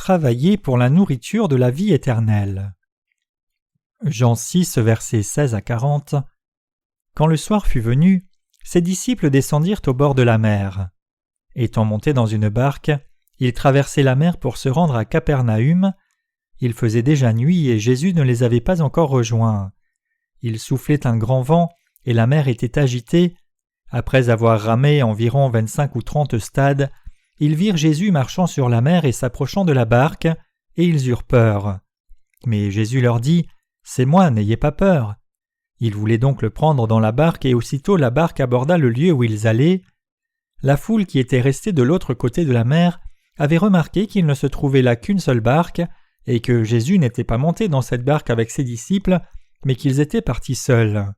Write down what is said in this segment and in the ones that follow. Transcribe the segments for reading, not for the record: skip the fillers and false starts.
Travailler pour la nourriture de la vie éternelle. Jean 6, versets 16 à 40. Quand le soir fut venu, ses disciples descendirent au bord de la mer. Étant montés dans une barque, ils traversaient la mer pour se rendre à Capernaüm. Il faisait déjà nuit et Jésus ne les avait pas encore rejoints. Il soufflait un grand vent et la mer était agitée. Après avoir ramé environ 25 ou 30 stades, ils virent Jésus marchant sur la mer et s'approchant de la barque, et ils eurent peur. Mais Jésus leur dit « C'est moi, n'ayez pas peur ». Ils voulaient donc le prendre dans la barque et aussitôt la barque aborda le lieu où ils allaient. La foule qui était restée de l'autre côté de la mer avait remarqué qu'il ne se trouvait là qu'une seule barque et que Jésus n'était pas monté dans cette barque avec ses disciples, mais qu'ils étaient partis seuls.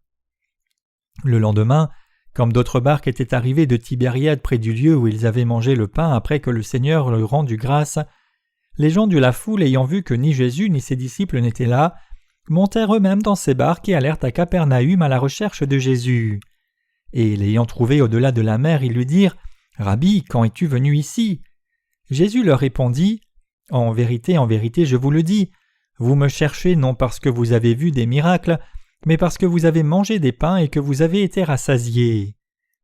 Le lendemain, comme d'autres barques étaient arrivées de Tibériade près du lieu où ils avaient mangé le pain après que le Seigneur leur rendu grâce, les gens de la foule ayant vu que ni Jésus ni ses disciples n'étaient là, montèrent eux-mêmes dans ces barques et allèrent à Capernaüm à la recherche de Jésus. Et l'ayant trouvé au-delà de la mer, ils lui dirent « Rabbi, quand es-tu venu ici ?» Jésus leur répondit « en vérité, je vous le dis, vous me cherchez non parce que vous avez vu des miracles, mais parce que vous avez mangé des pains et que vous avez été rassasiés.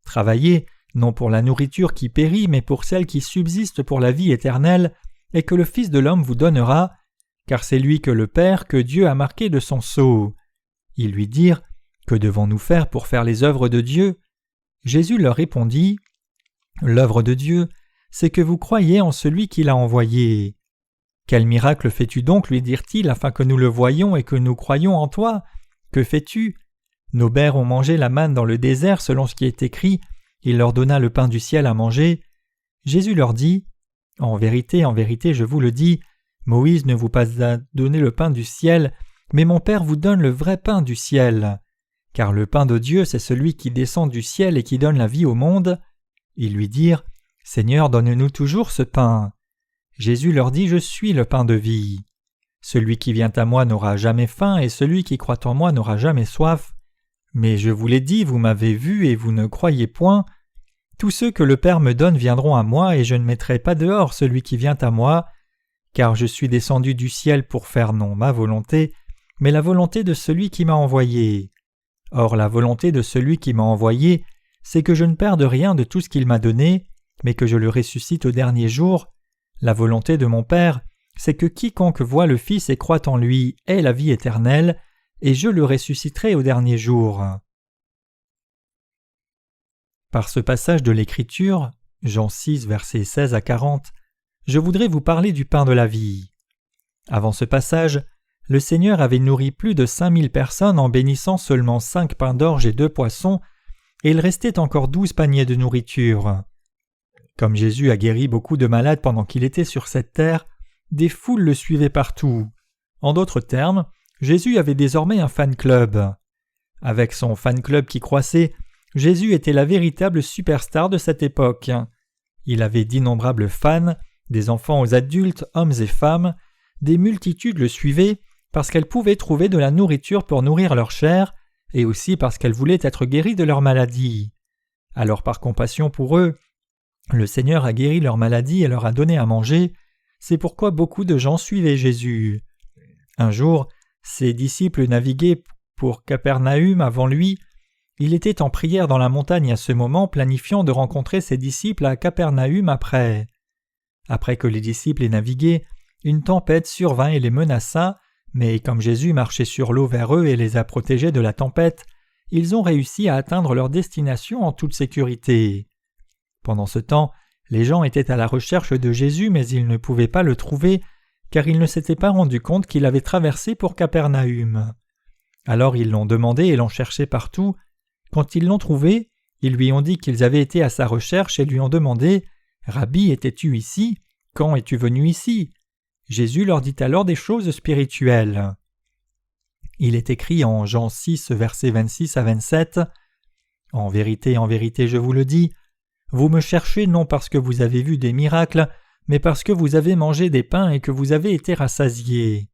Travaillez, non pour la nourriture qui périt, mais pour celle qui subsiste pour la vie éternelle, et que le Fils de l'homme vous donnera, car c'est lui que le Père, que Dieu a marqué de son sceau. » Ils lui dirent « Que devons-nous faire pour faire les œuvres de Dieu ?» Jésus leur répondit « L'œuvre de Dieu, c'est que vous croyez en celui qui l'a envoyé. » « Quel miracle fais-tu donc, lui dirent-ils, afin que nous le voyions et que nous croyions en toi ? Que fais-tu ? Nos pères ont mangé la manne dans le désert selon ce qui est écrit, il leur donna le pain du ciel à manger. Jésus leur dit, en vérité, je vous le dis, Moïse ne vous a donné le pain du ciel, mais mon Père vous donne le vrai pain du ciel. Car le pain de Dieu, c'est celui qui descend du ciel et qui donne la vie au monde. Ils lui dirent, Seigneur, donne-nous toujours ce pain. Jésus leur dit, je suis le pain de vie. Celui qui vient à moi n'aura jamais faim, et celui qui croit en moi n'aura jamais soif. Mais je vous l'ai dit, vous m'avez vu, et vous ne croyez point. Tous ceux que le Père me donne viendront à moi, et je ne mettrai pas dehors celui qui vient à moi, car je suis descendu du ciel pour faire non ma volonté, mais la volonté de celui qui m'a envoyé. Or la volonté de celui qui m'a envoyé, c'est que je ne perde rien de tout ce qu'il m'a donné, mais que je le ressuscite au dernier jour. La volonté de mon Père, c'est que quiconque voit le Fils et croit en lui ait la vie éternelle, et je le ressusciterai au dernier jour. Par ce passage de l'Écriture, Jean 6, versets 16 à 40, je voudrais vous parler du pain de la vie. Avant ce passage, le Seigneur avait nourri plus de 5000 personnes en bénissant seulement 5 pains d'orge et 2 poissons, et il restait encore 12 paniers de nourriture. Comme Jésus a guéri beaucoup de malades pendant qu'il était sur cette terre, des foules le suivaient partout. En d'autres termes, Jésus avait désormais un fan club. Avec son fan club qui croissait, Jésus était la véritable superstar de cette époque. Il avait d'innombrables fans, des enfants aux adultes, hommes et femmes. Des multitudes le suivaient parce qu'elles pouvaient trouver de la nourriture pour nourrir leur chair, et aussi parce qu'elles voulaient être guéries de leur maladie. Alors par compassion pour eux, le Seigneur a guéri leur maladie et leur a donné à manger. C'est pourquoi beaucoup de gens suivaient Jésus. Un jour, ses disciples naviguaient pour Capernaüm avant lui. Il était en prière dans la montagne à ce moment, planifiant de rencontrer ses disciples à Capernaüm après. Après que les disciples aient navigué, une tempête survint et les menaça, mais comme Jésus marchait sur l'eau vers eux et les a protégés de la tempête, ils ont réussi à atteindre leur destination en toute sécurité. Pendant ce temps, les gens étaient à la recherche de Jésus, mais ils ne pouvaient pas le trouver, car ils ne s'étaient pas rendus compte qu'il avait traversé pour Capernaüm. Alors ils l'ont demandé et l'ont cherché partout. Quand ils l'ont trouvé, ils lui ont dit qu'ils avaient été à sa recherche et lui ont demandé « Rabbi, étais-tu ici ? Quand es-tu venu ici ?» Jésus leur dit alors des choses spirituelles. Il est écrit en Jean 6, versets 26 à 27 « En vérité, je vous le dis, vous me cherchez non parce que vous avez vu des miracles, mais parce que vous avez mangé des pains et que vous avez été rassasiés.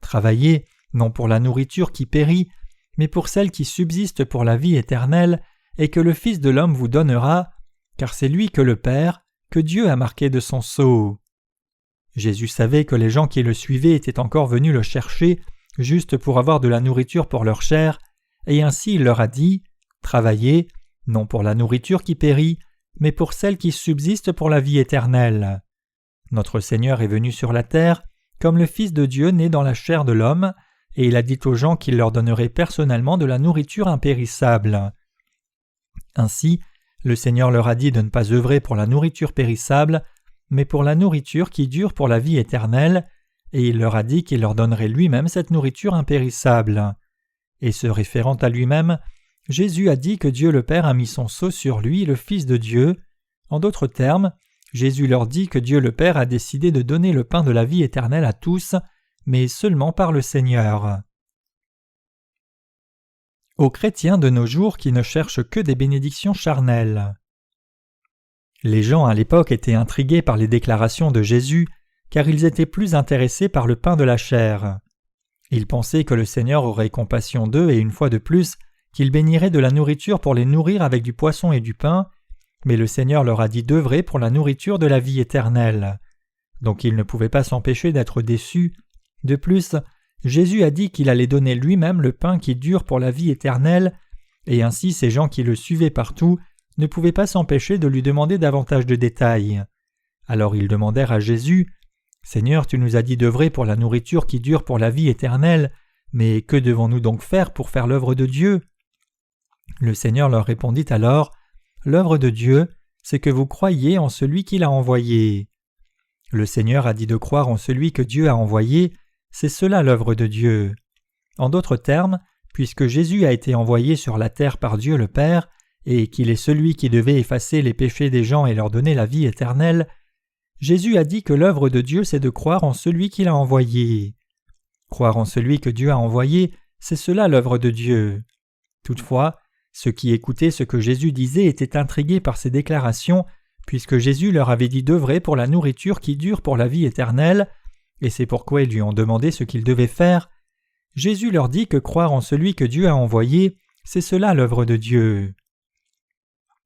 Travaillez, non pour la nourriture qui périt, mais pour celle qui subsiste pour la vie éternelle, et que le Fils de l'homme vous donnera, car c'est lui que le Père, que Dieu a marqué de son sceau. » Jésus savait que les gens qui le suivaient étaient encore venus le chercher juste pour avoir de la nourriture pour leur chair, et ainsi il leur a dit « Travaillez, non pour la nourriture qui périt, mais pour celle qui subsiste pour la vie éternelle. » Notre Seigneur est venu sur la terre comme le Fils de Dieu né dans la chair de l'homme, et il a dit aux gens qu'il leur donnerait personnellement de la nourriture impérissable. Ainsi, le Seigneur leur a dit de ne pas œuvrer pour la nourriture périssable, mais pour la nourriture qui dure pour la vie éternelle, et il leur a dit qu'il leur donnerait lui-même cette nourriture impérissable. Et se référant à lui-même, Jésus a dit que Dieu le Père a mis son sceau sur lui, le Fils de Dieu. En d'autres termes, Jésus leur dit que Dieu le Père a décidé de donner le pain de la vie éternelle à tous, mais seulement par le Seigneur. Aux chrétiens de nos jours qui ne cherchent que des bénédictions charnelles. Les gens à l'époque étaient intrigués par les déclarations de Jésus, car ils étaient plus intéressés par le pain de la chair. Ils pensaient que le Seigneur aurait compassion d'eux et une fois de plus, qu'il bénirait de la nourriture pour les nourrir avec du poisson et du pain, mais le Seigneur leur a dit d'œuvrer pour la nourriture de la vie éternelle. Donc ils ne pouvaient pas s'empêcher d'être déçus. De plus, Jésus a dit qu'il allait donner lui-même le pain qui dure pour la vie éternelle, et ainsi ces gens qui le suivaient partout ne pouvaient pas s'empêcher de lui demander davantage de détails. Alors ils demandèrent à Jésus « Seigneur, tu nous as dit d'œuvrer pour la nourriture qui dure pour la vie éternelle, mais que devons-nous donc faire pour faire l'œuvre de Dieu ?» Le Seigneur leur répondit alors « L'œuvre de Dieu, c'est que vous croyiez en celui qui l'a envoyé. » Le Seigneur a dit de croire en celui que Dieu a envoyé, c'est cela l'œuvre de Dieu. En d'autres termes, puisque Jésus a été envoyé sur la terre par Dieu le Père, et qu'il est celui qui devait effacer les péchés des gens et leur donner la vie éternelle, Jésus a dit que l'œuvre de Dieu c'est de croire en celui qu'il a envoyé. Croire en celui que Dieu a envoyé, c'est cela l'œuvre de Dieu. Toutefois, ceux qui écoutaient ce que Jésus disait étaient intrigués par ces déclarations, puisque Jésus leur avait dit d'œuvrer pour la nourriture qui dure pour la vie éternelle, et c'est pourquoi ils lui ont demandé ce qu'ils devaient faire. Jésus leur dit que croire en celui que Dieu a envoyé, c'est cela l'œuvre de Dieu.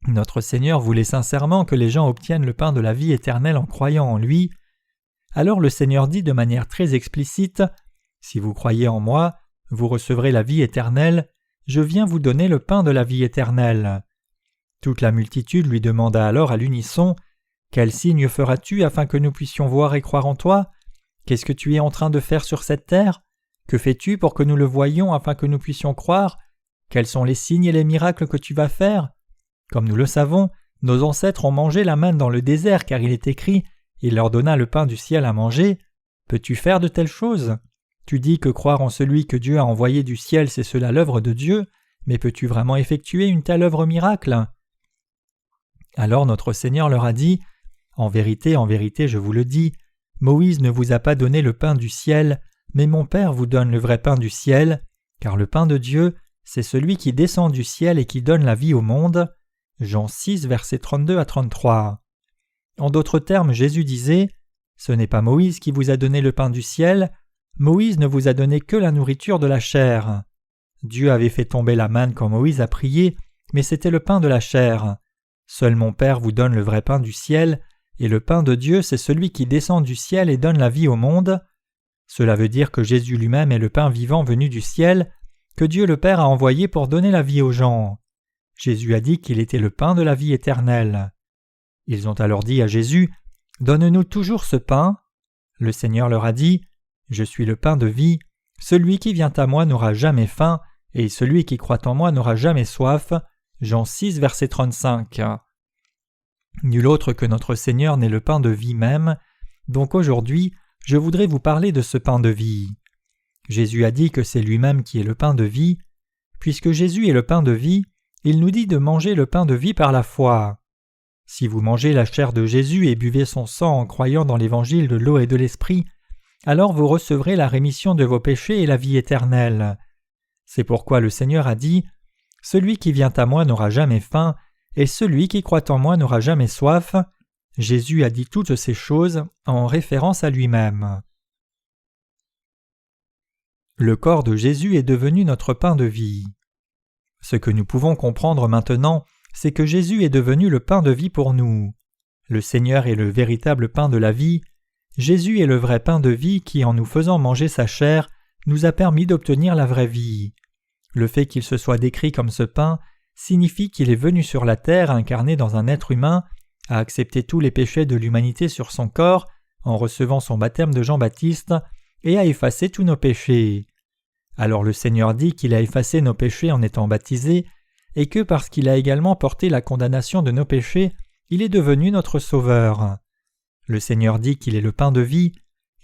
Notre Seigneur voulait sincèrement que les gens obtiennent le pain de la vie éternelle en croyant en lui. Alors le Seigneur dit de manière très explicite « Si vous croyez en moi, vous recevrez la vie éternelle, je viens vous donner le pain de la vie éternelle. » Toute la multitude lui demanda alors à l'unisson « Quel signe feras-tu afin que nous puissions voir et croire en toi ? Qu'est-ce que tu es en train de faire sur cette terre ? Que fais-tu pour que nous le voyions afin que nous puissions croire ? Quels sont les signes et les miracles que tu vas faire ? Comme nous le savons, nos ancêtres ont mangé la manne dans le désert car il est écrit « Il leur donna le pain du ciel à manger ». Peux-tu faire de telles choses ? Tu dis que croire en celui que Dieu a envoyé du ciel c'est cela l'œuvre de Dieu, mais peux-tu vraiment effectuer une telle œuvre miracle ? Alors notre Seigneur leur a dit « en vérité, je vous le dis, Moïse ne vous a pas donné le pain du ciel, mais mon Père vous donne le vrai pain du ciel, car le pain de Dieu, c'est celui qui descend du ciel et qui donne la vie au monde. » Jean 6, versets 32 à 33. En d'autres termes, Jésus disait « Ce n'est pas Moïse qui vous a donné le pain du ciel, Moïse ne vous a donné que la nourriture de la chair. Dieu avait fait tomber la manne quand Moïse a prié, mais c'était le pain de la chair. Seul mon Père vous donne le vrai pain du ciel, et le pain de Dieu c'est celui qui descend du ciel et donne la vie au monde. Cela veut dire que Jésus lui-même est le pain vivant venu du ciel, que Dieu le Père a envoyé pour donner la vie aux gens. Jésus a dit qu'il était le pain de la vie éternelle. Ils ont alors dit à Jésus « Donne-nous toujours ce pain. » Le Seigneur leur a dit « Je suis le pain de vie, celui qui vient à moi n'aura jamais faim, et celui qui croit en moi n'aura jamais soif. » Jean 6, verset 35. Nul autre que notre Seigneur n'est le pain de vie même, donc aujourd'hui, je voudrais vous parler de ce pain de vie. Jésus a dit que c'est lui-même qui est le pain de vie. Puisque Jésus est le pain de vie, il nous dit de manger le pain de vie par la foi. Si vous mangez la chair de Jésus et buvez son sang en croyant dans l'évangile de l'eau et de l'esprit, alors vous recevrez la rémission de vos péchés et la vie éternelle. C'est pourquoi le Seigneur a dit « Celui qui vient à moi n'aura jamais faim, et celui qui croit en moi n'aura jamais soif. » Jésus a dit toutes ces choses en référence à lui-même. Le corps de Jésus est devenu notre pain de vie. Ce que nous pouvons comprendre maintenant, c'est que Jésus est devenu le pain de vie pour nous. Le Seigneur est le véritable pain de la vie. Jésus est le vrai pain de vie qui, en nous faisant manger sa chair, nous a permis d'obtenir la vraie vie. Le fait qu'il se soit décrit comme ce pain signifie qu'il est venu sur la terre incarné dans un être humain, a accepté tous les péchés de l'humanité sur son corps en recevant son baptême de Jean-Baptiste et a effacé tous nos péchés. Alors le Seigneur dit qu'il a effacé nos péchés en étant baptisé et que parce qu'il a également porté la condamnation de nos péchés, il est devenu notre Sauveur. Le Seigneur dit qu'il est le pain de vie.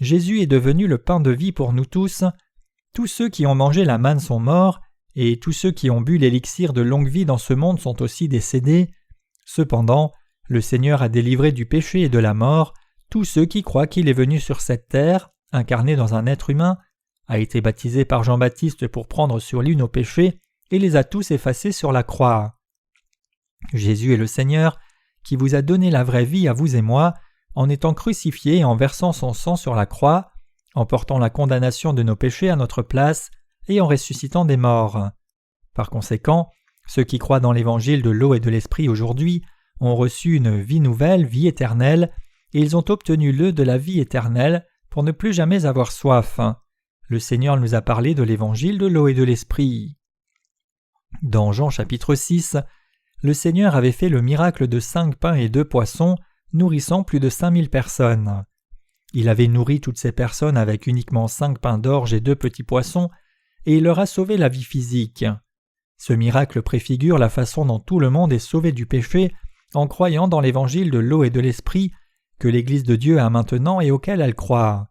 Jésus est devenu le pain de vie pour nous tous. Tous ceux qui ont mangé la manne sont morts, et tous ceux qui ont bu l'élixir de longue vie dans ce monde sont aussi décédés. Cependant, le Seigneur a délivré du péché et de la mort tous ceux qui croient qu'il est venu sur cette terre, incarné dans un être humain, a été baptisé par Jean-Baptiste pour prendre sur lui nos péchés et les a tous effacés sur la croix. Jésus est le Seigneur qui vous a donné la vraie vie à vous et moi en étant crucifié et en versant son sang sur la croix, en portant la condamnation de nos péchés à notre place et en ressuscitant des morts. Par conséquent, ceux qui croient dans l'évangile de l'eau et de l'esprit aujourd'hui ont reçu une vie nouvelle, vie éternelle, et ils ont obtenu de la vie éternelle pour ne plus jamais avoir soif. Le Seigneur nous a parlé de l'évangile de l'eau et de l'esprit. Dans Jean chapitre 6, le Seigneur avait fait le miracle de 5 pains et 2 poissons, nourrissant plus de 5000 personnes. Il avait nourri toutes ces personnes avec uniquement 5 pains d'orge et 2 petits poissons, et il leur a sauvé la vie physique. Ce miracle préfigure la façon dont tout le monde est sauvé du péché en croyant dans l'évangile de l'eau et de l'esprit que l'Église de Dieu a maintenant et auquel elle croit.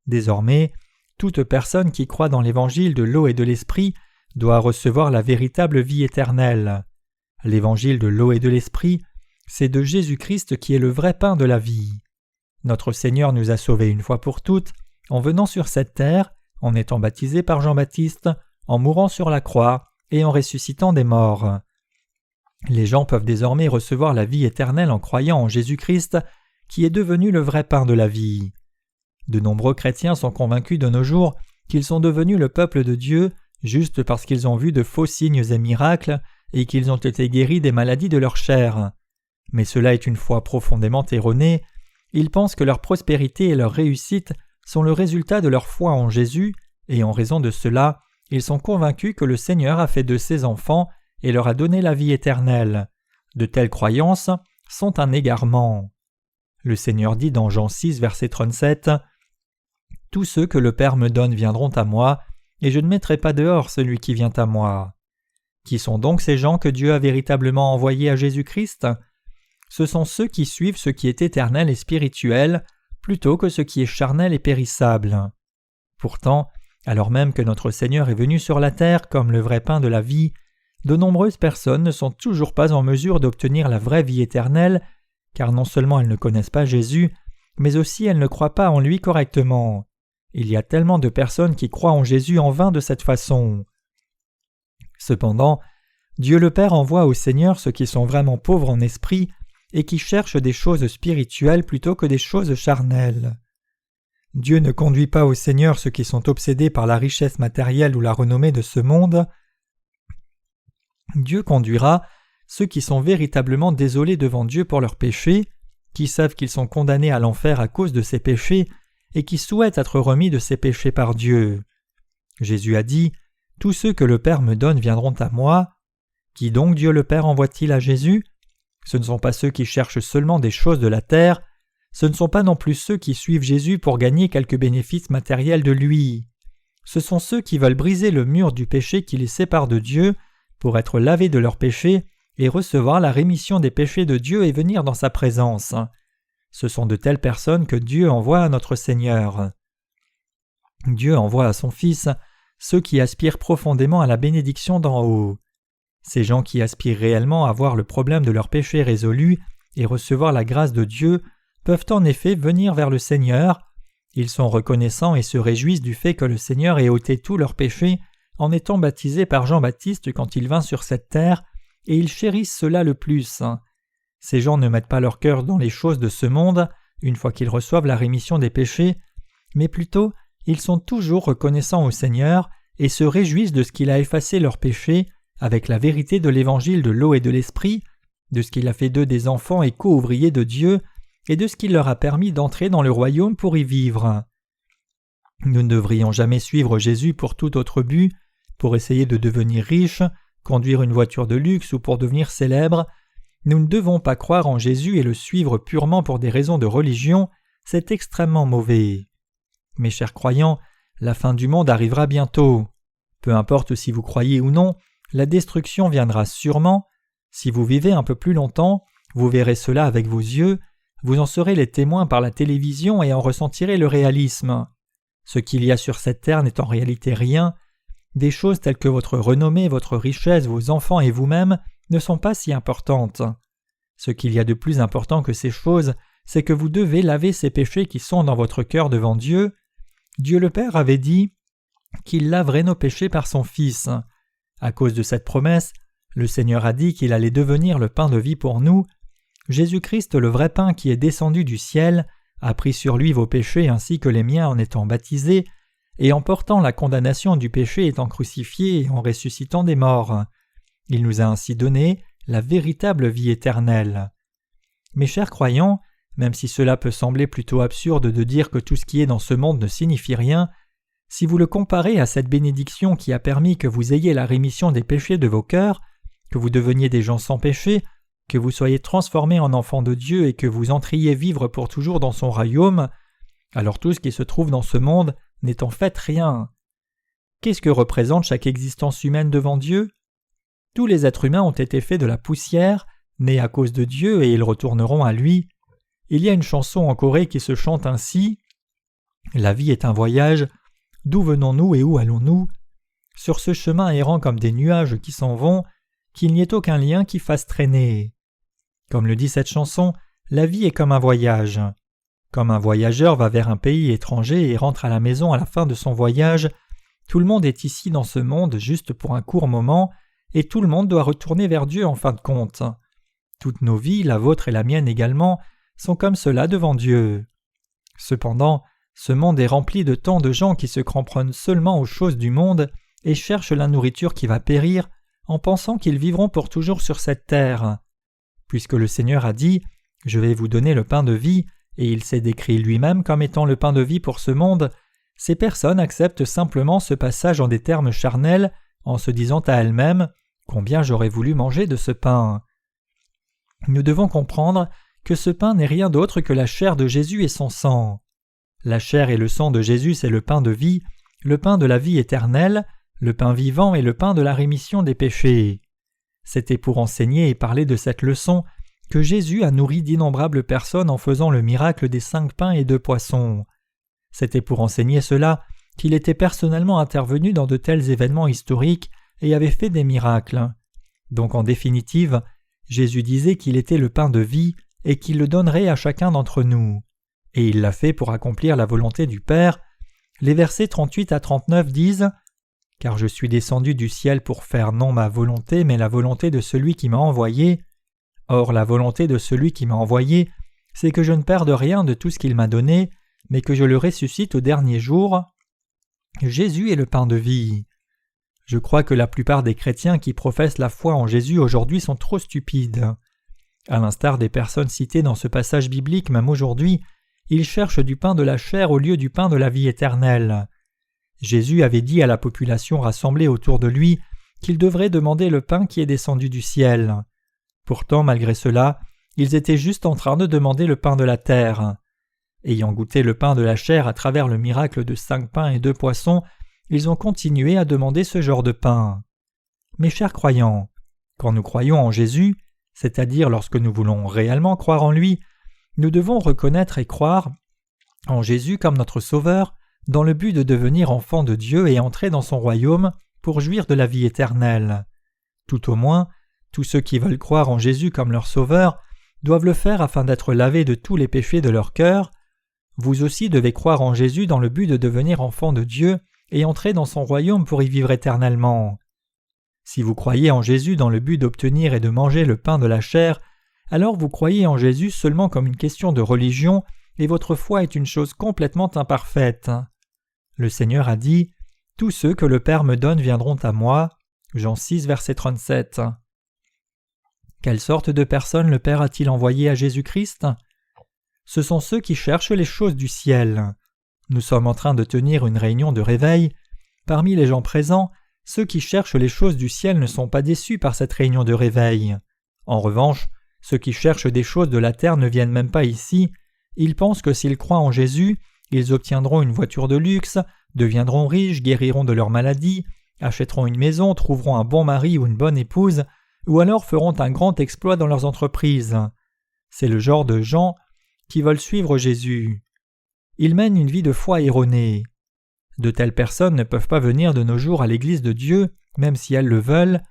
Désormais, toute personne qui croit dans l'évangile de l'eau et de l'esprit doit recevoir la véritable vie éternelle. L'évangile de l'eau et de l'esprit, c'est de Jésus-Christ qui est le vrai pain de la vie. Notre Seigneur nous a sauvés une fois pour toutes en venant sur cette terre, en étant baptisé par Jean-Baptiste, en mourant sur la croix et en ressuscitant des morts. Les gens peuvent désormais recevoir la vie éternelle en croyant en Jésus-Christ, qui est devenu le vrai pain de la vie. De nombreux chrétiens sont convaincus de nos jours qu'ils sont devenus le peuple de Dieu juste parce qu'ils ont vu de faux signes et miracles et qu'ils ont été guéris des maladies de leur chair. Mais cela est une foi profondément erronée. Ils pensent que leur prospérité et leur réussite sont le résultat de leur foi en Jésus, et en raison de cela, ils sont convaincus que le Seigneur a fait de ses enfants et leur a donné la vie éternelle. De telles croyances sont un égarement. Le Seigneur dit dans Jean 6, verset 37 « Tous ceux que le Père me donne viendront à moi, et je ne mettrai pas dehors celui qui vient à moi. » Qui sont donc ces gens que Dieu a véritablement envoyés à Jésus-Christ ? Ce sont ceux qui suivent ce qui est éternel et spirituel, plutôt que ce qui est charnel et périssable. Pourtant, alors même que notre Seigneur est venu sur la terre comme le vrai pain de la vie, de nombreuses personnes ne sont toujours pas en mesure d'obtenir la vraie vie éternelle, car non seulement elles ne connaissent pas Jésus, mais aussi elles ne croient pas en lui correctement. Il y a tellement de personnes qui croient en Jésus en vain de cette façon. Cependant, Dieu le Père envoie au Seigneur ceux qui sont vraiment pauvres en esprit et qui cherchent des choses spirituelles plutôt que des choses charnelles. Dieu ne conduit pas au Seigneur ceux qui sont obsédés par la richesse matérielle ou la renommée de ce monde. Dieu conduira ceux qui sont véritablement désolés devant Dieu pour leurs péchés, qui savent qu'ils sont condamnés à l'enfer à cause de ces péchés et qui souhaitent être remis de ces péchés par Dieu. Jésus a dit « Tous ceux que le Père me donne viendront à moi ». Qui donc Dieu le Père envoie-t-il à Jésus ? Ce ne sont pas ceux qui cherchent seulement des choses de la terre, ce ne sont pas non plus ceux qui suivent Jésus pour gagner quelques bénéfices matériels de lui. Ce sont ceux qui veulent briser le mur du péché qui les sépare de Dieu pour être lavés de leurs péchés et recevoir la rémission des péchés de Dieu et venir dans sa présence. Ce sont de telles personnes que Dieu envoie à notre Seigneur. Dieu envoie à son Fils ceux qui aspirent profondément à la bénédiction d'en haut. Ces gens qui aspirent réellement à voir le problème de leurs péchés résolu et recevoir la grâce de Dieu peuvent en effet venir vers le Seigneur. Ils sont reconnaissants et se réjouissent du fait que le Seigneur ait ôté tous leurs péchés en étant baptisé par Jean-Baptiste quand il vint sur cette terre, et ils chérissent cela le plus. Ces gens ne mettent pas leur cœur dans les choses de ce monde, une fois qu'ils reçoivent la rémission des péchés, mais plutôt ils sont toujours reconnaissants au Seigneur et se réjouissent de ce qu'il a effacé leurs péchés avec la vérité de l'évangile de l'eau et de l'esprit, de ce qu'il a fait d'eux des enfants et co-ouvriers de Dieu, et de ce qui leur a permis d'entrer dans le royaume pour y vivre. Nous ne devrions jamais suivre Jésus pour tout autre but, pour essayer de devenir riche, conduire une voiture de luxe ou pour devenir célèbre. Nous ne devons pas croire en Jésus et le suivre purement pour des raisons de religion, c'est extrêmement mauvais. Mes chers croyants, la fin du monde arrivera bientôt. Peu importe si vous croyez ou non, la destruction viendra sûrement. Si vous vivez un peu plus longtemps, vous verrez cela avec vos yeux, vous en serez les témoins par la télévision et en ressentirez le réalisme. Ce qu'il y a sur cette terre n'est en réalité rien. Des choses telles que votre renommée, votre richesse, vos enfants et vous-même ne sont pas si importantes. Ce qu'il y a de plus important que ces choses, c'est que vous devez laver ces péchés qui sont dans votre cœur devant Dieu. Dieu le Père avait dit qu'il laverait nos péchés par son Fils. À cause de cette promesse, le Seigneur a dit qu'il allait devenir le pain de vie pour nous. Jésus-Christ, le vrai pain qui est descendu du ciel, a pris sur lui vos péchés ainsi que les miens en étant baptisé, et en portant la condamnation du péché étant crucifié et en ressuscitant des morts. Il nous a ainsi donné la véritable vie éternelle. Mes chers croyants, même si cela peut sembler plutôt absurde de dire que tout ce qui est dans ce monde ne signifie rien, si vous le comparez à cette bénédiction qui a permis que vous ayez la rémission des péchés de vos cœurs, que vous deveniez des gens sans péché, que vous soyez transformés en enfants de Dieu et que vous entriez vivre pour toujours dans son royaume, alors tout ce qui se trouve dans ce monde n'est en fait rien. Qu'est-ce que représente chaque existence humaine devant Dieu ? Tous les êtres humains ont été faits de la poussière, nés à cause de Dieu et ils retourneront à lui. Il y a une chanson en Corée qui se chante ainsi « La vie est un voyage, d'où venons-nous et où allons-nous ? Sur ce chemin errant comme des nuages qui s'en vont, qu'il n'y ait aucun lien qui fasse traîner. » Comme le dit cette chanson, la vie est comme un voyage. Comme un voyageur va vers un pays étranger et rentre à la maison à la fin de son voyage, tout le monde est ici dans ce monde juste pour un court moment, et tout le monde doit retourner vers Dieu en fin de compte. Toutes nos vies, la vôtre et la mienne également, sont comme cela devant Dieu. Cependant, ce monde est rempli de tant de gens qui se cramponnent seulement aux choses du monde et cherchent la nourriture qui va périr en pensant qu'ils vivront pour toujours sur cette terre. Puisque le Seigneur a dit « Je vais vous donner le pain de vie » et il s'est décrit lui-même comme étant le pain de vie pour ce monde, ces personnes acceptent simplement ce passage en des termes charnels en se disant à elles-mêmes « Combien j'aurais voulu manger de ce pain ?» Nous devons comprendre que ce pain n'est rien d'autre que la chair de Jésus et son sang. La chair et le sang de Jésus, c'est le pain de vie, le pain de la vie éternelle, le pain vivant et le pain de la rémission des péchés. C'était pour enseigner et parler de cette leçon que Jésus a nourri d'innombrables personnes en faisant le miracle des 5 pains et 2 poissons. C'était pour enseigner cela qu'il était personnellement intervenu dans de tels événements historiques et avait fait des miracles. Donc en définitive, Jésus disait qu'il était le pain de vie et qu'il le donnerait à chacun d'entre nous. Et il l'a fait pour accomplir la volonté du Père. Les versets 38 à 39 disent « Car je suis descendu du ciel pour faire non ma volonté, mais la volonté de celui qui m'a envoyé. Or la volonté de celui qui m'a envoyé, c'est que je ne perde rien de tout ce qu'il m'a donné, mais que je le ressuscite au dernier jour. Jésus est le pain de vie. » Je crois que la plupart des chrétiens qui professent la foi en Jésus aujourd'hui sont trop stupides. À l'instar des personnes citées dans ce passage biblique même aujourd'hui, ils cherchent du pain de la chair au lieu du pain de la vie éternelle. Jésus avait dit à la population rassemblée autour de lui qu'il devrait demander le pain qui est descendu du ciel. Pourtant, malgré cela, ils étaient juste en train de demander le pain de la terre. Ayant goûté le pain de la chair à travers le miracle de 5 pains et 2 poissons, ils ont continué à demander ce genre de pain. Mes chers croyants, quand nous croyons en Jésus, c'est-à-dire lorsque nous voulons réellement croire en lui, nous devons reconnaître et croire en Jésus comme notre Sauveur dans le but de devenir enfants de Dieu et entrer dans son royaume pour jouir de la vie éternelle. Tout au moins, tous ceux qui veulent croire en Jésus comme leur Sauveur doivent le faire afin d'être lavés de tous les péchés de leur cœur. Vous aussi devez croire en Jésus dans le but de devenir enfants de Dieu et entrer dans son royaume pour y vivre éternellement. Si vous croyez en Jésus dans le but d'obtenir et de manger le pain de la chair, alors vous croyez en Jésus seulement comme une question de religion et votre foi est une chose complètement imparfaite. Le Seigneur a dit « Tous ceux que le Père me donne viendront à moi » Jean 6, verset 37. Quelle sorte de personnes le Père a-t-il envoyé à Jésus-Christ ? ce sont ceux qui cherchent les choses du ciel. Nous sommes en train de tenir une réunion de réveil. Parmi les gens présents, ceux qui cherchent les choses du ciel ne sont pas déçus par cette réunion de réveil. En revanche, ceux qui cherchent des choses de la terre ne viennent même pas ici. Ils pensent que s'ils croient en Jésus, ils obtiendront une voiture de luxe, deviendront riches, guériront de leur maladie, achèteront une maison, trouveront un bon mari ou une bonne épouse, ou alors feront un grand exploit dans leurs entreprises. C'est le genre de gens qui veulent suivre Jésus. Ils mènent une vie de foi erronée. De telles personnes ne peuvent pas venir de nos jours à l'Église de Dieu, même si elles le veulent.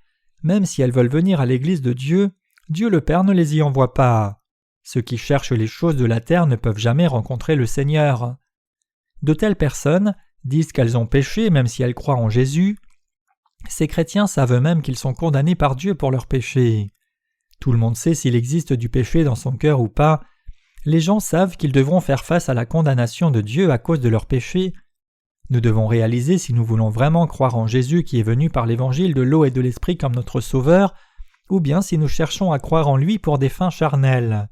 Même si elles veulent venir à l'Église de Dieu, Dieu le Père ne les y envoie pas. Ceux qui cherchent les choses de la terre ne peuvent jamais rencontrer le Seigneur. De telles personnes disent qu'elles ont péché même si elles croient en Jésus. Ces chrétiens savent eux-mêmes qu'ils sont condamnés par Dieu pour leurs péchés. Tout le monde sait s'il existe du péché dans son cœur ou pas. Les gens savent qu'ils devront faire face à la condamnation de Dieu à cause de leurs péchés. Nous devons réaliser si nous voulons vraiment croire en Jésus qui est venu par l'évangile de l'eau et de l'esprit comme notre Sauveur, ou bien si nous cherchons à croire en lui pour des fins charnelles.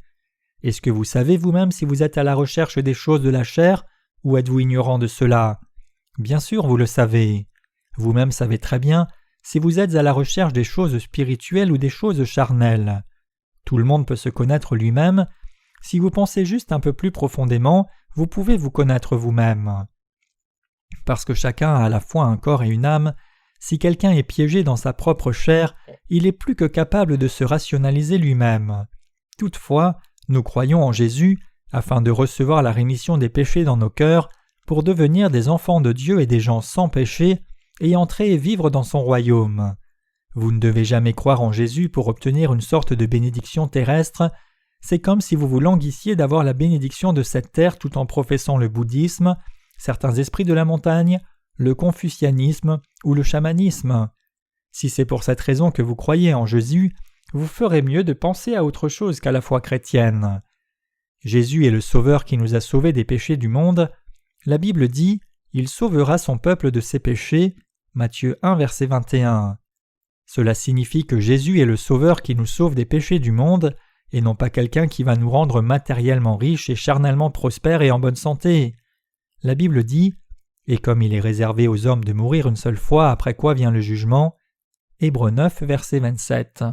Est-ce que vous savez vous-même si vous êtes à la recherche des choses de la chair, ou êtes-vous ignorant de cela? Bien sûr, vous le savez. Vous-même savez très bien si vous êtes à la recherche des choses spirituelles ou des choses charnelles. Tout le monde peut se connaître lui-même. Si vous pensez juste un peu plus profondément, vous pouvez vous connaître vous-même. Parce que chacun a à la fois un corps et une âme, si quelqu'un est piégé dans sa propre chair, il est plus que capable de se rationaliser lui-même. Toutefois, nous croyons en Jésus afin de recevoir la rémission des péchés dans nos cœurs, pour devenir des enfants de Dieu et des gens sans péché, et entrer et vivre dans son royaume. Vous ne devez jamais croire en Jésus pour obtenir une sorte de bénédiction terrestre. C'est comme si vous vous languissiez d'avoir la bénédiction de cette terre tout en professant le bouddhisme, certains esprits de la montagne, le confucianisme ou le chamanisme. Si c'est pour cette raison que vous croyez en Jésus, vous ferez mieux de penser à autre chose qu'à la foi chrétienne. Jésus est le Sauveur qui nous a sauvés des péchés du monde. La Bible dit « Il sauvera son peuple de ses péchés » Matthieu 1, verset 21. Cela signifie que Jésus est le Sauveur qui nous sauve des péchés du monde, et non pas quelqu'un qui va nous rendre matériellement riches et charnellement prospères et en bonne santé. La Bible dit « Et comme il est réservé aux hommes de mourir une seule fois, après quoi vient le jugement » Hébreux 9, verset 27.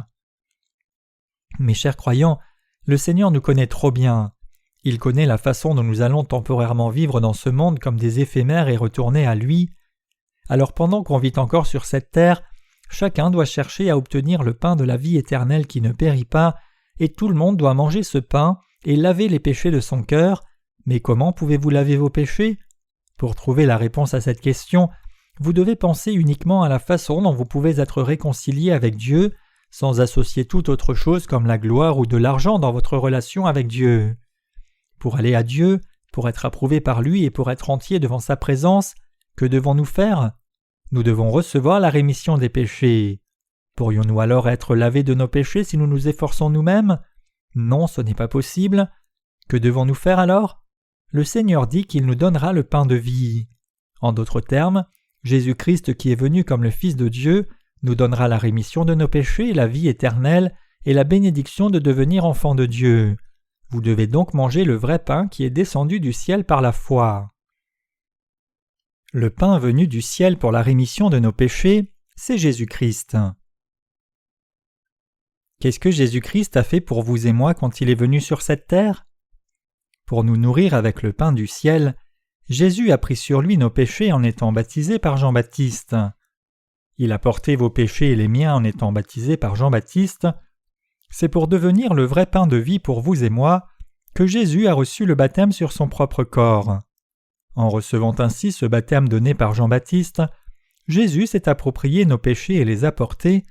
Mes chers croyants, le Seigneur nous connaît trop bien. Il connaît la façon dont nous allons temporairement vivre dans ce monde comme des éphémères et retourner à lui. Alors pendant qu'on vit encore sur cette terre, chacun doit chercher à obtenir le pain de la vie éternelle qui ne périt pas, et tout le monde doit manger ce pain et laver les péchés de son cœur. Mais comment pouvez-vous laver vos péchés? Pour trouver la réponse à cette question, vous devez penser uniquement à la façon dont vous pouvez être réconcilié avec Dieu, sans associer toute autre chose comme la gloire ou de l'argent dans votre relation avec Dieu. Pour aller à Dieu, pour être approuvé par lui et pour être entier devant sa présence, que devons-nous faire? Nous devons recevoir la rémission des péchés. Pourrions-nous alors être lavés de nos péchés si nous nous efforçons nous-mêmes? Non, ce n'est pas possible. Que devons-nous faire alors? Le Seigneur dit qu'il nous donnera le pain de vie. En d'autres termes, Jésus-Christ qui est venu comme le Fils de Dieu nous donnera la rémission de nos péchés, la vie éternelle et la bénédiction de devenir enfants de Dieu. Vous devez donc manger le vrai pain qui est descendu du ciel par la foi. Le pain venu du ciel pour la rémission de nos péchés, c'est Jésus-Christ. Qu'est-ce que Jésus-Christ a fait pour vous et moi quand il est venu sur cette terre? Pour nous nourrir avec le pain du ciel, Jésus a pris sur lui nos péchés en étant baptisé par Jean-Baptiste. Il a porté vos péchés et les miens en étant baptisé par Jean-Baptiste. C'est pour devenir le vrai pain de vie pour vous et moi que Jésus a reçu le baptême sur son propre corps. En recevant ainsi ce baptême donné par Jean-Baptiste, Jésus s'est approprié nos péchés et les a portés,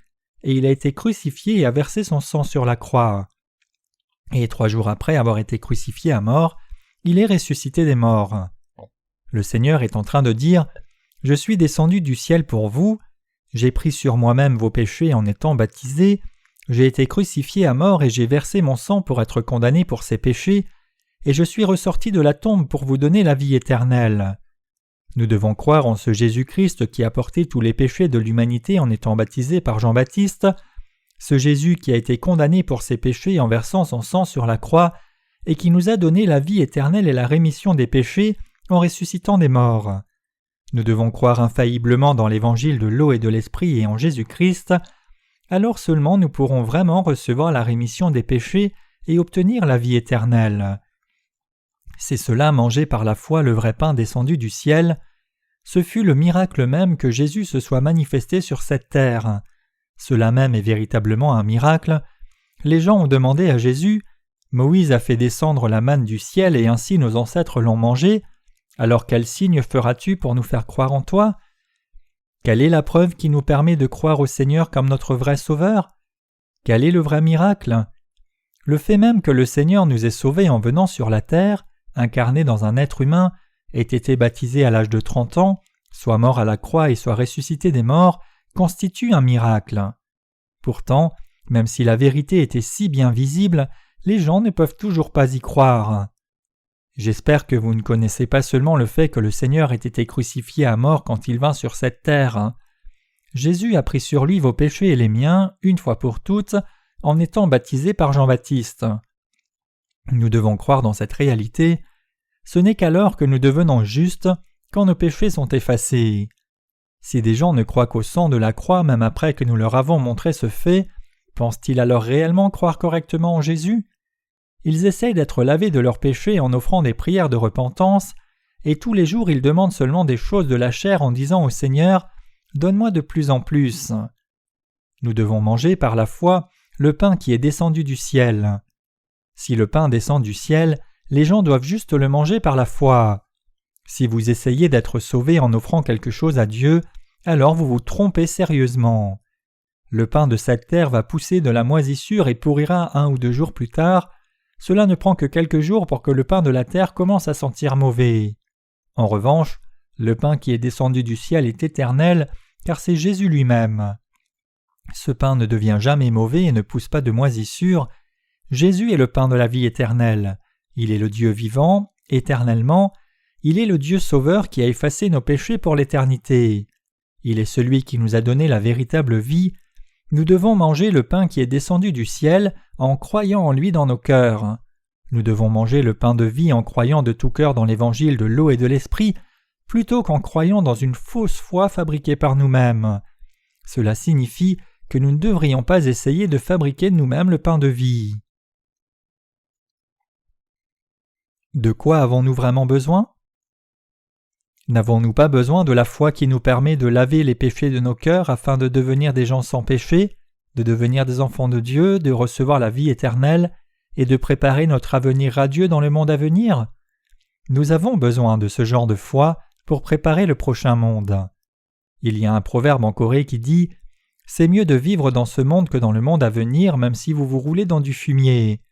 et il a été crucifié et a versé son sang sur la croix. Et 3 jours après avoir été crucifié à mort, il est ressuscité des morts. Le Seigneur est en train de dire « Je suis descendu du ciel pour vous, j'ai pris sur moi-même vos péchés en étant baptisé, j'ai été crucifié à mort et j'ai versé mon sang pour être condamné pour ces péchés, et je suis ressorti de la tombe pour vous donner la vie éternelle. » Nous devons croire en ce Jésus-Christ qui a porté tous les péchés de l'humanité en étant baptisé par Jean-Baptiste, ce Jésus qui a été condamné pour ses péchés en versant son sang sur la croix, et qui nous a donné la vie éternelle et la rémission des péchés en ressuscitant des morts. Nous devons croire infailliblement dans l'évangile de l'eau et de l'esprit et en Jésus-Christ, alors seulement nous pourrons vraiment recevoir la rémission des péchés et obtenir la vie éternelle. C'est cela manger par la foi le vrai pain descendu du ciel. Ce fut le miracle même que Jésus se soit manifesté sur cette terre. Cela même est véritablement un miracle. Les gens ont demandé à Jésus « Moïse a fait descendre la manne du ciel et ainsi nos ancêtres l'ont mangée. Alors quel signe feras-tu pour nous faire croire en toi ? Quelle est la preuve qui nous permet de croire au Seigneur comme notre vrai Sauveur ? Quel est le vrai miracle ? Le fait même que le Seigneur nous ait sauvés en venant sur la terre, incarné dans un être humain, ait été baptisé à l'âge de 30 ans, soit mort à la croix et soit ressuscité des morts, constitue un miracle. Pourtant, même si la vérité était si bien visible, les gens ne peuvent toujours pas y croire. J'espère que vous ne connaissez pas seulement le fait que le Seigneur ait été crucifié à mort quand il vint sur cette terre. Jésus a pris sur lui vos péchés et les miens, une fois pour toutes, en étant baptisé par Jean-Baptiste. Nous devons croire dans cette réalité. Ce n'est qu'alors que nous devenons justes, quand nos péchés sont effacés. Si des gens ne croient qu'au sang de la croix même après que nous leur avons montré ce fait, pensent-ils alors réellement croire correctement en Jésus ? Ils essayent d'être lavés de leurs péchés en offrant des prières de repentance, et tous les jours ils demandent seulement des choses de la chair en disant au Seigneur « Donne-moi de plus en plus ». Nous devons manger par la foi le pain qui est descendu du ciel. Si le pain descend du ciel, les gens doivent juste le manger par la foi. Si vous essayez d'être sauvés en offrant quelque chose à Dieu, alors vous vous trompez sérieusement. Le pain de cette terre va pousser de la moisissure et pourrira 1 ou 2 jours plus tard. Cela ne prend que quelques jours pour que le pain de la terre commence à sentir mauvais. En revanche, le pain qui est descendu du ciel est éternel, car c'est Jésus lui-même. Ce pain ne devient jamais mauvais et ne pousse pas de moisissure. Jésus est le pain de la vie éternelle. Il est le Dieu vivant, éternellement. Il est le Dieu sauveur qui a effacé nos péchés pour l'éternité. Il est celui qui nous a donné la véritable vie. Nous devons manger le pain qui est descendu du ciel en croyant en lui dans nos cœurs. Nous devons manger le pain de vie en croyant de tout cœur dans l'évangile de l'eau et de l'esprit, plutôt qu'en croyant dans une fausse foi fabriquée par nous-mêmes. Cela signifie que nous ne devrions pas essayer de fabriquer nous-mêmes le pain de vie. De quoi avons-nous vraiment besoin ? N'avons-nous pas besoin de la foi qui nous permet de laver les péchés de nos cœurs afin de devenir des gens sans péché, de devenir des enfants de Dieu, de recevoir la vie éternelle et de préparer notre avenir radieux dans le monde à venir ? Nous avons besoin de ce genre de foi pour préparer le prochain monde. Il y a un proverbe en Corée qui dit « C'est mieux de vivre dans ce monde que dans le monde à venir, même si vous vous roulez dans du fumier. »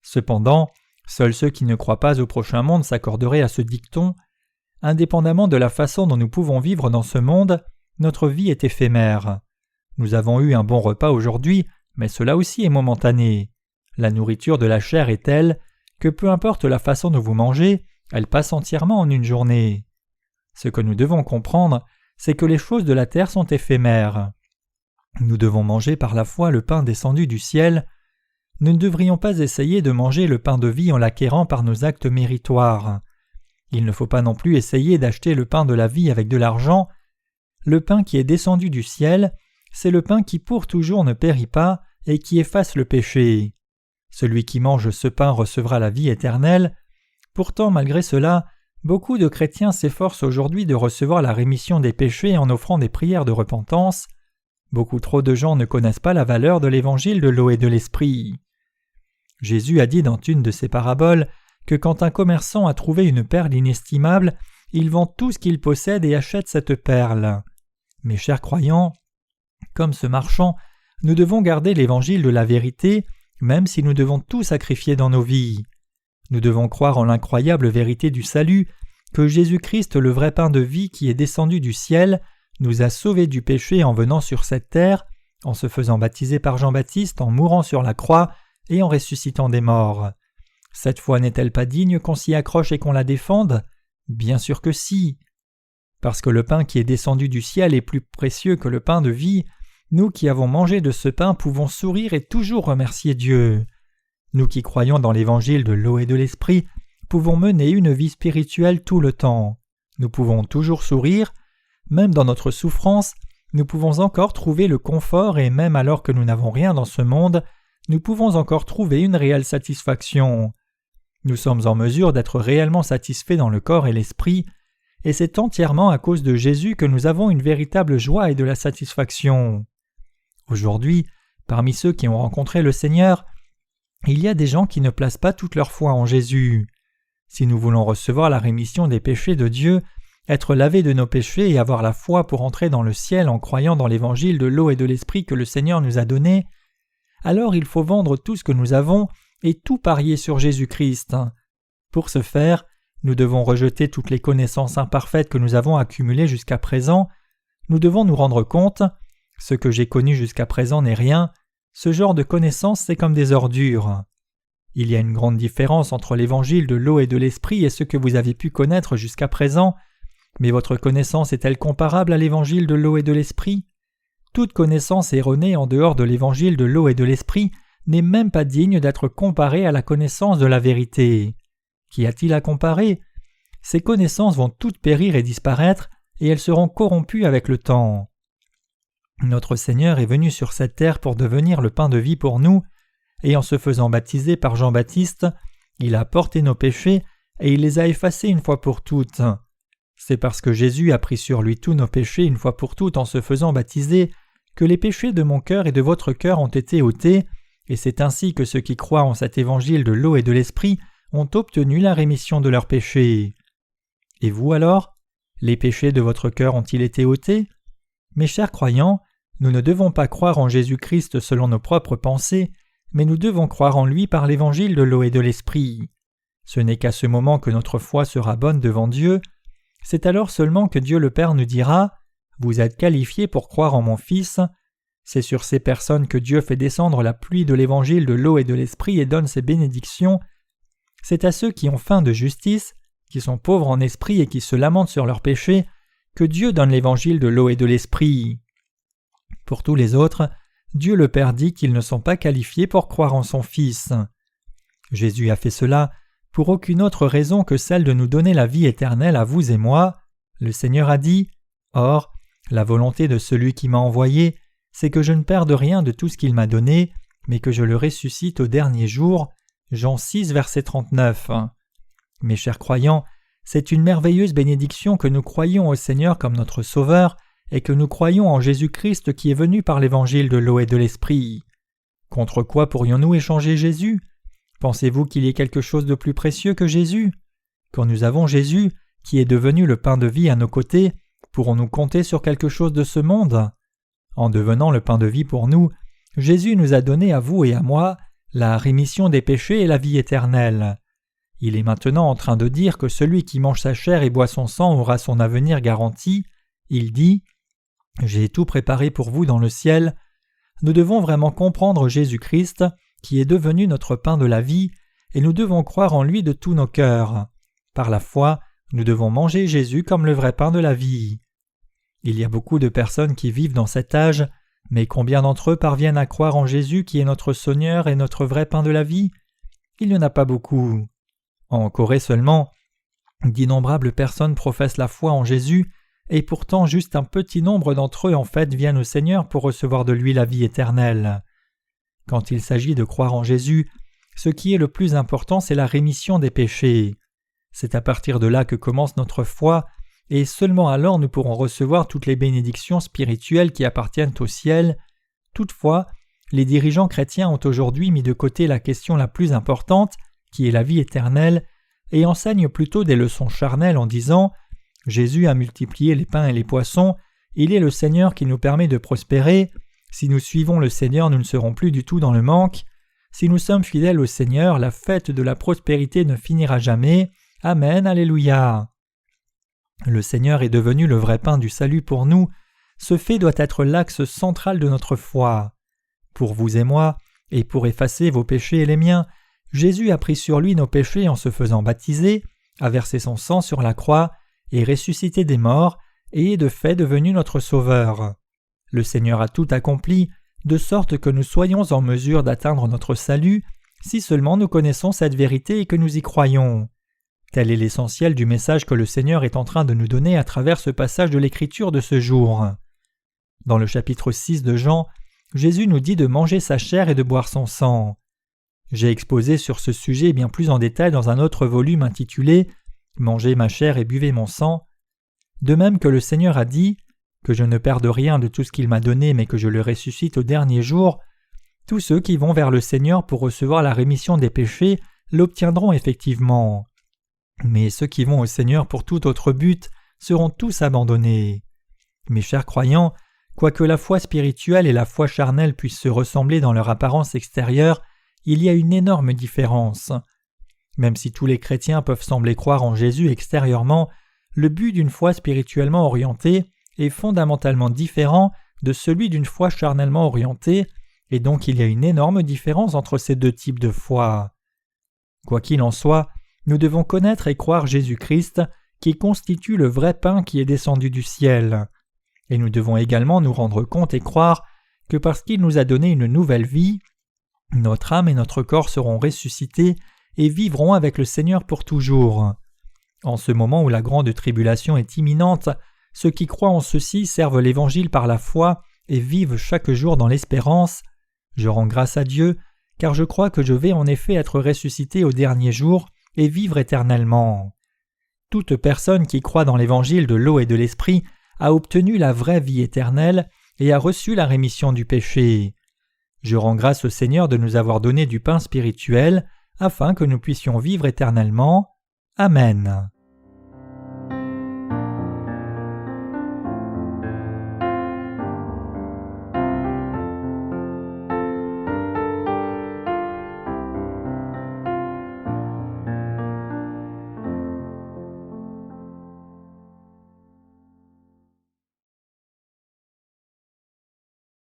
Cependant, seuls ceux qui ne croient pas au prochain monde s'accorderaient à ce dicton. Indépendamment de la façon dont nous pouvons vivre dans ce monde, notre vie est éphémère. Nous avons eu un bon repas aujourd'hui, mais cela aussi est momentané. La nourriture de la chair est telle que peu importe la façon dont vous mangez, elle passe entièrement en une journée. Ce que nous devons comprendre, c'est que les choses de la terre sont éphémères. Nous devons manger par la foi le pain descendu du ciel. Nous ne devrions pas essayer de manger le pain de vie en l'acquérant par nos actes méritoires. Il ne faut pas non plus essayer d'acheter le pain de la vie avec de l'argent. Le pain qui est descendu du ciel, c'est le pain qui pour toujours ne périt pas et qui efface le péché. Celui qui mange ce pain recevra la vie éternelle. Pourtant, malgré cela, beaucoup de chrétiens s'efforcent aujourd'hui de recevoir la rémission des péchés en offrant des prières de repentance. Beaucoup trop de gens ne connaissent pas la valeur de l'évangile de l'eau et de l'esprit. Jésus a dit dans une de ses paraboles que quand un commerçant a trouvé une perle inestimable, il vend tout ce qu'il possède et achète cette perle. Mes chers croyants, comme ce marchand, nous devons garder l'évangile de la vérité, même si nous devons tout sacrifier dans nos vies. Nous devons croire en l'incroyable vérité du salut, que Jésus-Christ, le vrai pain de vie qui est descendu du ciel, nous a sauvés du péché en venant sur cette terre, en se faisant baptiser par Jean-Baptiste, en mourant sur la croix et en ressuscitant des morts. Cette foi n'est-elle pas digne qu'on s'y accroche et qu'on la défende ? Bien sûr que si. Parce que le pain qui est descendu du ciel est plus précieux que le pain de vie, nous qui avons mangé de ce pain pouvons sourire et toujours remercier Dieu. Nous qui croyons dans l'évangile de l'eau et de l'esprit, pouvons mener une vie spirituelle tout le temps. Nous pouvons toujours sourire, même dans notre souffrance, nous pouvons encore trouver le confort et même alors que nous n'avons rien dans ce monde, nous pouvons encore trouver une réelle satisfaction. Nous sommes en mesure d'être réellement satisfaits dans le corps et l'esprit, et c'est entièrement à cause de Jésus que nous avons une véritable joie et de la satisfaction. Aujourd'hui, parmi ceux qui ont rencontré le Seigneur, il y a des gens qui ne placent pas toute leur foi en Jésus. Si nous voulons recevoir la rémission des péchés de Dieu, être lavés de nos péchés et avoir la foi pour entrer dans le ciel en croyant dans l'évangile de l'eau et de l'esprit que le Seigneur nous a donné, alors il faut vendre tout ce que nous avons et tout parier sur Jésus-Christ. Pour ce faire, nous devons rejeter toutes les connaissances imparfaites que nous avons accumulées jusqu'à présent. Nous devons nous rendre compte, ce que j'ai connu jusqu'à présent n'est rien, ce genre de connaissances c'est comme des ordures. Il y a une grande différence entre l'évangile de l'eau et de l'esprit et ce que vous avez pu connaître jusqu'à présent, mais votre connaissance est-elle comparable à l'évangile de l'eau et de l'esprit ? Toute connaissance erronée en dehors de l'évangile de l'eau et de l'esprit n'est même pas digne d'être comparée à la connaissance de la vérité. Qu'y a-t-il à comparer ? Ces connaissances vont toutes périr et disparaître, et elles seront corrompues avec le temps. Notre Seigneur est venu sur cette terre pour devenir le pain de vie pour nous, et en se faisant baptiser par Jean-Baptiste, il a porté nos péchés et il les a effacés une fois pour toutes. C'est parce que Jésus a pris sur lui tous nos péchés une fois pour toutes en se faisant baptiser que les péchés de mon cœur et de votre cœur ont été ôtés, et c'est ainsi que ceux qui croient en cet évangile de l'eau et de l'esprit ont obtenu la rémission de leurs péchés. Et vous alors, les péchés de votre cœur ont-ils été ôtés ? Mes chers croyants, nous ne devons pas croire en Jésus-Christ selon nos propres pensées, mais nous devons croire en lui par l'évangile de l'eau et de l'esprit. Ce n'est qu'à ce moment que notre foi sera bonne devant Dieu. C'est alors seulement que Dieu le Père nous dira « Vous êtes qualifiés pour croire en mon Fils ». C'est sur ces personnes que Dieu fait descendre la pluie de l'évangile de l'eau et de l'esprit et donne ses bénédictions. C'est à ceux qui ont faim de justice, qui sont pauvres en esprit et qui se lamentent sur leurs péchés, que Dieu donne l'évangile de l'eau et de l'esprit. Pour tous les autres, Dieu le Père dit qu'ils ne sont pas qualifiés pour croire en son Fils. Jésus a fait cela pour aucune autre raison que celle de nous donner la vie éternelle à vous et moi. Le Seigneur a dit « Or, la volonté de celui qui m'a envoyé, c'est que je ne perde rien de tout ce qu'il m'a donné, mais que je le ressuscite au dernier jour. » Jean 6, verset 39. Mes chers croyants, c'est une merveilleuse bénédiction que nous croyons au Seigneur comme notre Sauveur et que nous croyons en Jésus-Christ qui est venu par l'évangile de l'eau et de l'esprit. Contre quoi pourrions-nous échanger Jésus ? Pensez-vous qu'il y ait quelque chose de plus précieux que Jésus ? Quand nous avons Jésus, qui est devenu le pain de vie à nos côtés, pourrons-nous compter sur quelque chose de ce monde ? En devenant le pain de vie pour nous, Jésus nous a donné à vous et à moi la rémission des péchés et la vie éternelle. Il est maintenant en train de dire que celui qui mange sa chair et boit son sang aura son avenir garanti. Il dit « J'ai tout préparé pour vous dans le ciel ». Nous devons vraiment comprendre Jésus-Christ, qui est devenu notre pain de la vie, et nous devons croire en lui de tous nos cœurs. Par la foi, nous devons manger Jésus comme le vrai pain de la vie. Il y a beaucoup de personnes qui vivent dans cet âge, mais combien d'entre eux parviennent à croire en Jésus qui est notre Seigneur et notre vrai pain de la vie ? Il n'y en a pas beaucoup. En Corée seulement, d'innombrables personnes professent la foi en Jésus, et pourtant juste un petit nombre d'entre eux en fait viennent au Seigneur pour recevoir de lui la vie éternelle. Quand il s'agit de croire en Jésus, ce qui est le plus important, c'est la rémission des péchés. C'est à partir de là que commence notre foi, et seulement alors nous pourrons recevoir toutes les bénédictions spirituelles qui appartiennent au ciel. Toutefois, les dirigeants chrétiens ont aujourd'hui mis de côté la question la plus importante, qui est la vie éternelle, et enseignent plutôt des leçons charnelles en disant « Jésus a multiplié les pains et les poissons, il est le Seigneur qui nous permet de prospérer. Si nous suivons le Seigneur, nous ne serons plus du tout dans le manque. Si nous sommes fidèles au Seigneur, la fête de la prospérité ne finira jamais. Amen, Alléluia. » Le Seigneur est devenu le vrai pain du salut pour nous. Ce fait doit être l'axe central de notre foi. Pour vous et moi, et pour effacer vos péchés et les miens, Jésus a pris sur lui nos péchés en se faisant baptiser, a versé son sang sur la croix, est ressuscité des morts, et est de fait devenu notre Sauveur. Le Seigneur a tout accompli, de sorte que nous soyons en mesure d'atteindre notre salut, si seulement nous connaissons cette vérité et que nous y croyons. Tel est l'essentiel du message que le Seigneur est en train de nous donner à travers ce passage de l'Écriture de ce jour. Dans le chapitre 6 de Jean, Jésus nous dit de manger sa chair et de boire son sang. J'ai exposé sur ce sujet bien plus en détail dans un autre volume intitulé « Mangez ma chair et buvez mon sang ». De même que le Seigneur a dit que je ne perde rien de tout ce qu'il m'a donné mais que je le ressuscite au dernier jour, tous ceux qui vont vers le Seigneur pour recevoir la rémission des péchés l'obtiendront effectivement. Mais ceux qui vont au Seigneur pour tout autre but seront tous abandonnés. Mes chers croyants, quoique la foi spirituelle et la foi charnelle puissent se ressembler dans leur apparence extérieure, il y a une énorme différence. Même si tous les chrétiens peuvent sembler croire en Jésus extérieurement, le but d'une foi spirituellement orientée est fondamentalement différent de celui d'une foi charnellement orientée, et donc il y a une énorme différence entre ces deux types de foi. Quoi qu'il en soit, nous devons connaître et croire Jésus-Christ, qui constitue le vrai pain qui est descendu du ciel. Et nous devons également nous rendre compte et croire que parce qu'il nous a donné une nouvelle vie, notre âme et notre corps seront ressuscités et vivront avec le Seigneur pour toujours. En ce moment où la grande tribulation est imminente, ceux qui croient en ceci servent l'Évangile par la foi et vivent chaque jour dans l'espérance. Je rends grâce à Dieu, car je crois que je vais en effet être ressuscité au dernier jour et vivre éternellement. Toute personne qui croit dans l'Évangile de l'eau et de l'Esprit a obtenu la vraie vie éternelle et a reçu la rémission du péché. Je rends grâce au Seigneur de nous avoir donné du pain spirituel afin que nous puissions vivre éternellement. Amen.